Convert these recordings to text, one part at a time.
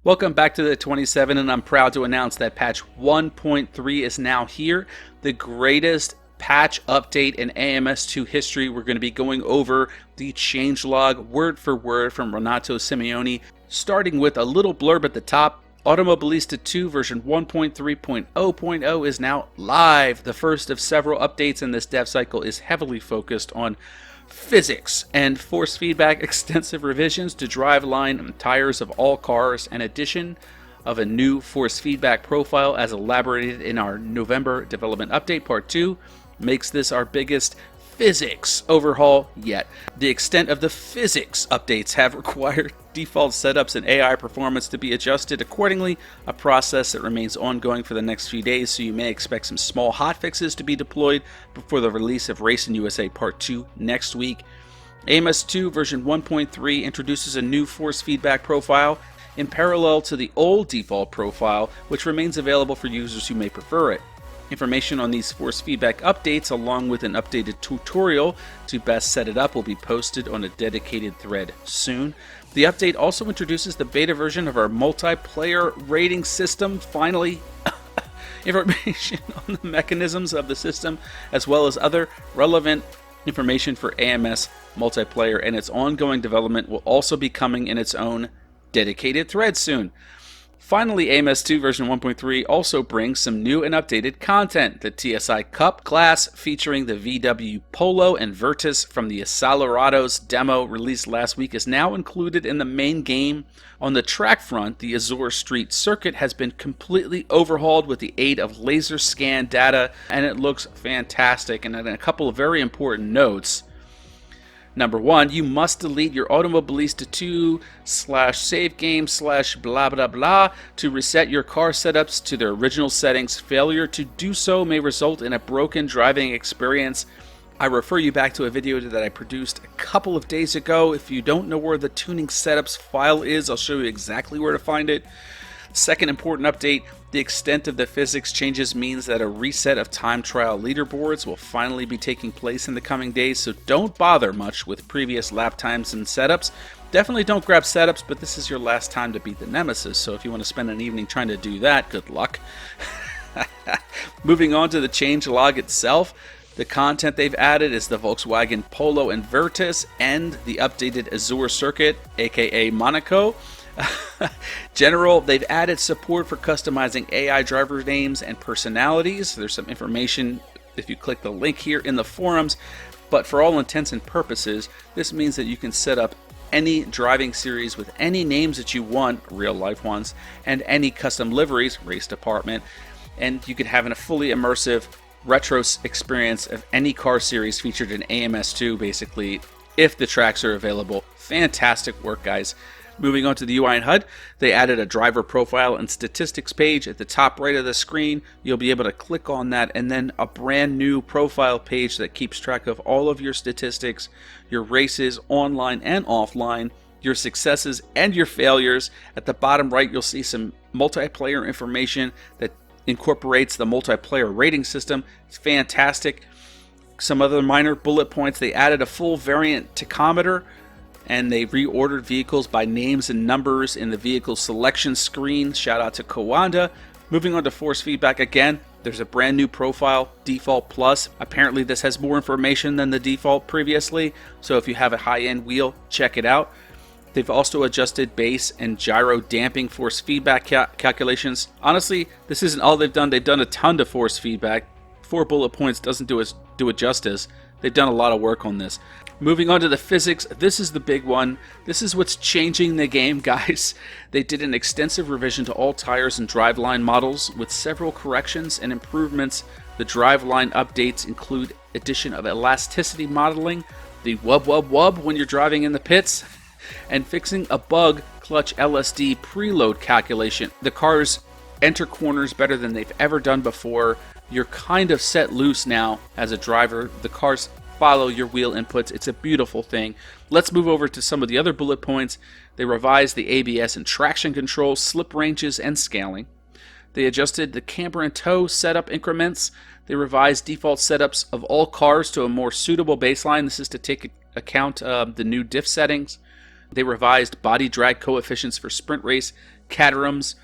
Welcome back to the 27, and I'm proud to announce that patch 1.3 is now here. The greatest patch update in AMS2 history. We're going to be going over the changelog word for word from Renato Simeoni, starting with a little blurb at the top. Automobilista 2 version 1.3.0.0 is now live. The first of several updates in this dev cycle is heavily focused on physics and force feedback, extensive revisions to driveline and tires of all cars, and addition of a new force feedback profile as elaborated in our November development update. Part 2 makes this our biggest physics overhaul yet. The extent of the physics updates have required default setups and AI performance to be adjusted accordingly, a process that remains ongoing for the next few days, so you may expect some small hotfixes to be deployed before the release of Racing USA Part 2 next week. AMS2 version 1.3 introduces a new force feedback profile in parallel to the old default profile, which remains available for users who may prefer it. Information on these force feedback updates, along with an updated tutorial to best set it up, will be posted on a dedicated thread soon. The update also introduces the beta version of our multiplayer rating system. Finally, information on the mechanisms of the system, as well as other relevant information for AMS multiplayer and its ongoing development, will also be coming in its own dedicated thread soon. Finally, AMS2 version 1.3 also brings some new and updated content. The TSI Cup class, featuring the VW Polo and Virtus from the Acelerados demo released last week, is now included in the main game. On the track front, the Azure Street circuit has been completely overhauled with the aid of laser scan data, and it looks fantastic. And a couple of very important notes. Number 1, you must delete your Automobilista 2/save game/blah blah blah to reset your car setups to their original settings. Failure to do so may result in a broken driving experience. I refer you back to a video that I produced a couple of days ago. If you don't know where the tuning setups file is, I'll show you exactly where to find it. Second important update, the extent of the physics changes means that a reset of time trial leaderboards will finally be taking place in the coming days, so don't bother much with previous lap times and setups. Definitely don't grab setups, but this is your last time to beat the Nemesis, so if you want to spend an evening trying to do that, good luck. Moving on to the changelog itself, the content they've added is the Volkswagen Polo and Virtus and the updated Azure circuit, aka Monaco. General, they've added support for customizing AI driver names and personalities. There's some information if you click the link here in the forums, but for all intents and purposes, this means that you can set up any driving series with any names that you want, real life ones, and any custom liveries, race department, and you can have a fully immersive retro experience of any car series featured in AMS2, basically, if the tracks are available. Fantastic work, guys. Moving on to the UI and HUD, they added a driver profile and statistics page at the top right of the screen. You'll be able to click on that, and then a brand new profile page that keeps track of all of your statistics, your races online and offline, your successes and your failures. At the bottom right, you'll see some multiplayer information that incorporates the multiplayer rating system. It's fantastic. Some other minor bullet points, they added a full variant tachometer, and they reordered vehicles by names and numbers in the vehicle selection screen. Shout out to Kawanda. Moving on to force feedback again, there's a brand new profile, Default Plus. Apparently this has more information than the default previously, so if you have a high-end wheel, check it out. They've also adjusted base and gyro damping force feedback calculations. Honestly, this isn't all they've done. They've done a ton to force feedback. 4 bullet points doesn't do it justice. They've done a lot of work on this. Moving on to the physics, this is the big one. This is what's changing the game, guys. They did an extensive revision to all tires and driveline models with several corrections and improvements. The driveline updates include addition of elasticity modeling, the wub when you're driving in the pits, and fixing a bug clutch LSD preload calculation. The cars enter corners better than they've ever done before. You're kind of set loose now as a driver. The cars follow your wheel inputs. It's a beautiful thing. Let's move over to some of the other bullet points. They revised the ABS and traction control, slip ranges, and scaling. They adjusted the camber and tow setup increments. They revised default setups of all cars to a more suitable baseline. This is to take account of the new diff settings. They revised body drag coefficients for sprint race Caterhams,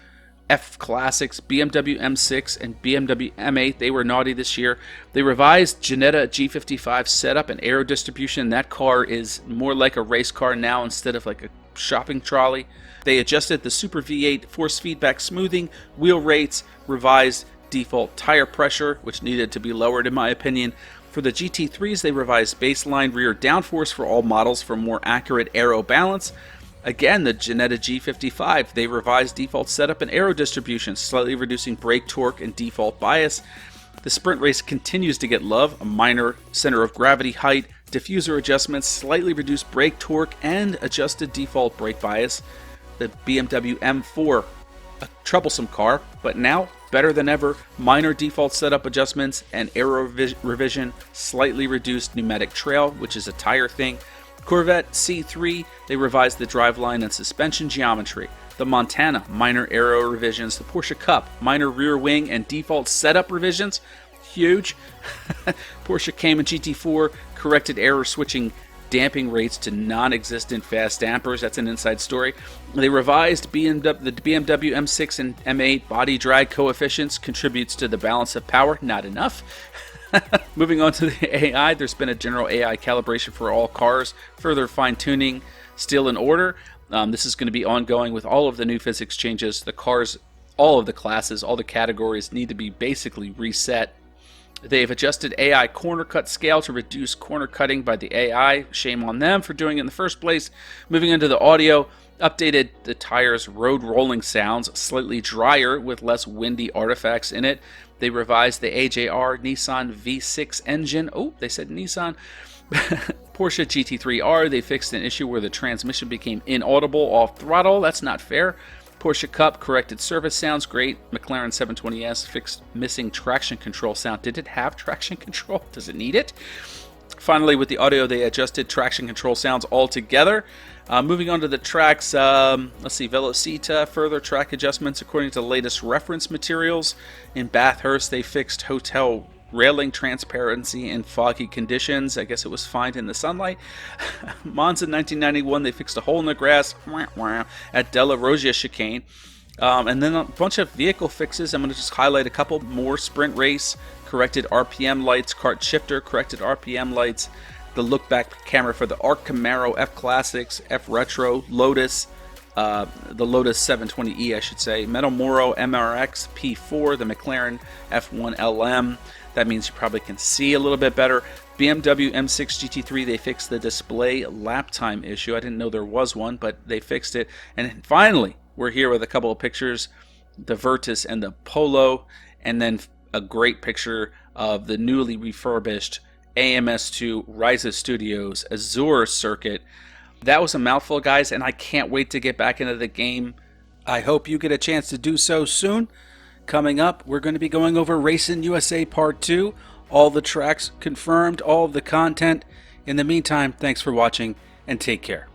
F Classics, BMW M6, and BMW M8. They were naughty this year. They revised Ginetta G55 setup and aero distribution. That car is more like a race car now instead of like a shopping trolley. They adjusted the Super V8 force feedback smoothing, wheel rates, revised default tire pressure, which needed to be lowered in my opinion. For the GT3s, they revised baseline rear downforce for all models for more accurate aero balance. Again, the Ginetta G55, they revised default setup and aero distribution, slightly reducing brake torque and default bias. The sprint race continues to get love, a minor center of gravity height, diffuser adjustments, slightly reduced brake torque, and adjusted default brake bias. The BMW M4, a troublesome car, but now better than ever, minor default setup adjustments and aero revision, slightly reduced pneumatic trail, which is a tire thing. Corvette C3, they revised the driveline and suspension geometry. The Montana, minor aero revisions. The Porsche Cup, minor rear wing and default setup revisions. Huge. Porsche Cayman GT4, corrected error switching damping rates to non-existent fast dampers. That's an inside story. They revised the BMW M6 and M8 body drag coefficients, contributes to the balance of power. Not enough. Moving on to the AI, there's been a general AI calibration for all cars. Further fine-tuning still in order. This is going to be ongoing with all of the new physics changes. The cars, all of the classes, all the categories need to be basically reset. They've adjusted AI corner cut scale to reduce corner cutting by the AI. Shame on them for doing it in the first place. Moving into the audio, updated the tires' road rolling sounds, slightly drier with less windy artifacts in it. They revised the AJR Nissan V6 engine. Oh, they said Nissan. Porsche GT3R, they fixed an issue where the transmission became inaudible off throttle. That's not fair. Porsche Cup corrected service sounds. Great. McLaren 720S fixed missing traction control sound. Did it have traction control? Does it need it? Finally, with the audio, they adjusted traction control sounds altogether. Moving on to the tracks, let's see, Velocita, further track adjustments according to the latest reference materials. In Bathurst, they fixed hotel railing transparency in foggy conditions. I guess it was fine in the sunlight. Monza 1991, they fixed a hole in the grass at Della Rosia chicane. And then a bunch of vehicle fixes. I'm going to just highlight a couple more. Sprint race, corrected RPM lights. Kart shifter, corrected RPM lights. The look back camera for the Arc Camaro F Classics, F Retro, Lotus, the Lotus 720e I should say, Metamoro MRX P4, the McLaren F1 LM. That means you probably can see a little bit better. BMW M6 GT3, they fixed the display lap time issue. I didn't know there was one, but they fixed it. And finally, we're here with a couple of pictures, the Virtus and the Polo, and then a great picture of the newly refurbished AMS2 Ryza Studios Azure circuit. That was a mouthful, guys, and I can't wait to get back into the game. I hope you get a chance to do so soon. Coming up, we're going to be going over Racing USA Part 2. All the tracks confirmed, all of the content. In the meantime, thanks for watching, and take care.